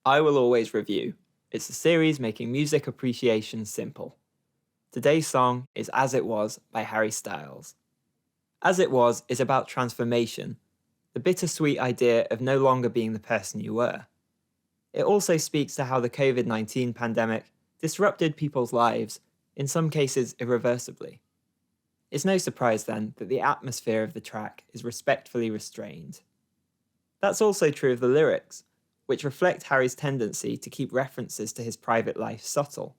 I Will Always Review. It's a series making music appreciation simple. Today's song is As It Was by Harry Styles. As It Was is about transformation, the bittersweet idea of no longer being the person you were. It also speaks to how the COVID-19 pandemic disrupted people's lives, in some cases irreversibly. It's no surprise then that the atmosphere of the track is respectfully restrained. That's also true of the lyrics, which reflect Harry's tendency to keep references to his private life subtle.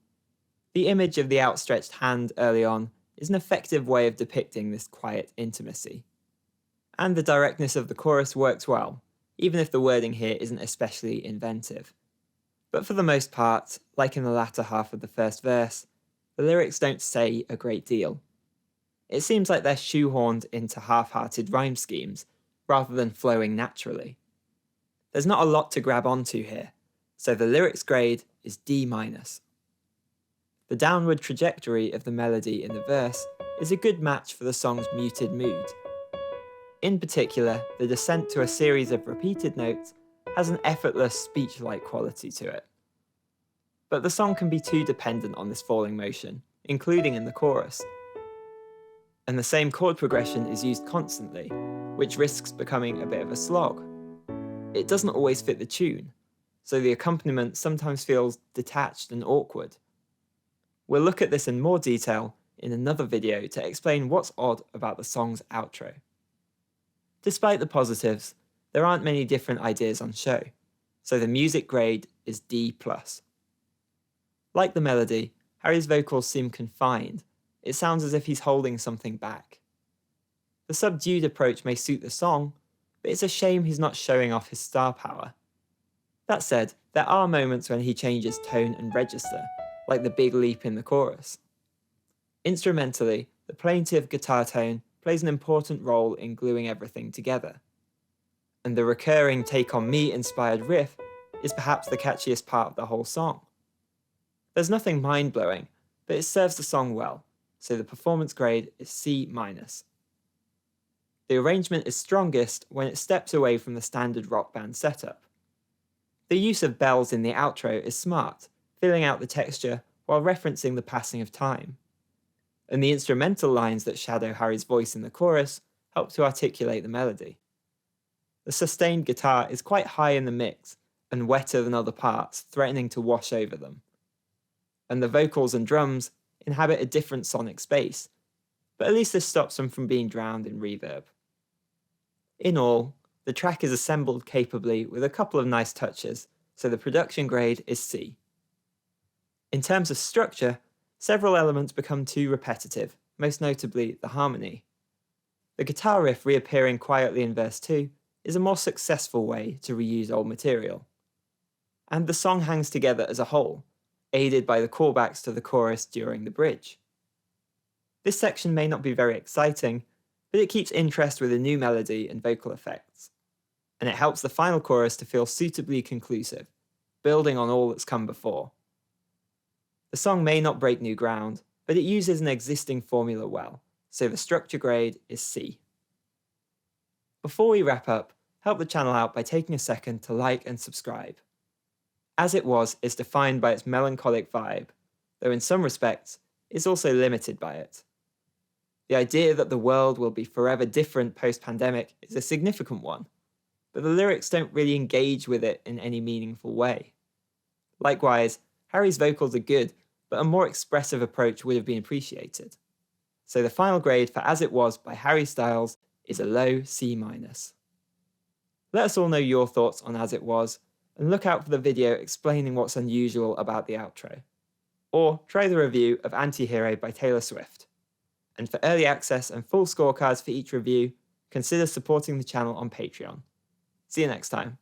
The image of the outstretched hand early on is an effective way of depicting this quiet intimacy. And the directness of the chorus works well, even if the wording here isn't especially inventive. But for the most part, like in the latter half of the first verse, the lyrics don't say a great deal. It seems like they're shoehorned into half-hearted rhyme schemes, rather than flowing naturally. There's not a lot to grab onto here, so the lyrics grade is D-. The downward trajectory of the melody in the verse is a good match for the song's muted mood. In particular, the descent to a series of repeated notes has an effortless speech-like quality to it. But the song can be too dependent on this falling motion, including in the chorus. And the same chord progression is used constantly, which risks becoming a bit of a slog. It doesn't always fit the tune, so the accompaniment sometimes feels detached and awkward. We'll look at this in more detail in another video to explain what's odd about the song's outro. Despite the positives, there aren't many different ideas on show, so the music grade is D+. Like the melody, Harry's vocals seem confined. It sounds as if he's holding something back. The subdued approach may suit the song, but it's a shame he's not showing off his star power. That said, there are moments when he changes tone and register, like the big leap in the chorus. Instrumentally, the plaintive guitar tone plays an important role in gluing everything together. And the recurring Take On Me inspired riff is perhaps the catchiest part of the whole song. There's nothing mind-blowing, but it serves the song well, so the performance grade is C-. The arrangement is strongest when it steps away from the standard rock band setup. The use of bells in the outro is smart, filling out the texture while referencing the passing of time. And the instrumental lines that shadow Harry's voice in the chorus help to articulate the melody. The sustained guitar is quite high in the mix and wetter than other parts, threatening to wash over them. And the vocals and drums inhabit a different sonic space, but at least this stops them from being drowned in reverb. In all, the track is assembled capably with a couple of nice touches, so the production grade is C. In terms of structure, several elements become too repetitive, most notably the harmony. The guitar riff reappearing quietly in verse 2 is a more successful way to reuse old material. And the song hangs together as a whole, aided by the callbacks to the chorus during the bridge. This section may not be very exciting, but it keeps interest with a new melody and vocal effects. And it helps the final chorus to feel suitably conclusive, building on all that's come before. The song may not break new ground, but it uses an existing formula well, so the structure grade is C. Before we wrap up, help the channel out by taking a second to like and subscribe. As It Was is defined by its melancholic vibe, though in some respects, it's also limited by it. The idea that the world will be forever different post-pandemic is a significant one, but the lyrics don't really engage with it in any meaningful way. Likewise, Harry's vocals are good, but a more expressive approach would have been appreciated. So the final grade for As It Was by Harry Styles is a low C-. Let us all know your thoughts on As It Was, and look out for the video explaining what's unusual about the outro. Or try the review of Anti-Hero by Taylor Swift. And for early access and full scorecards for each review, consider supporting the channel on Patreon. See you next time.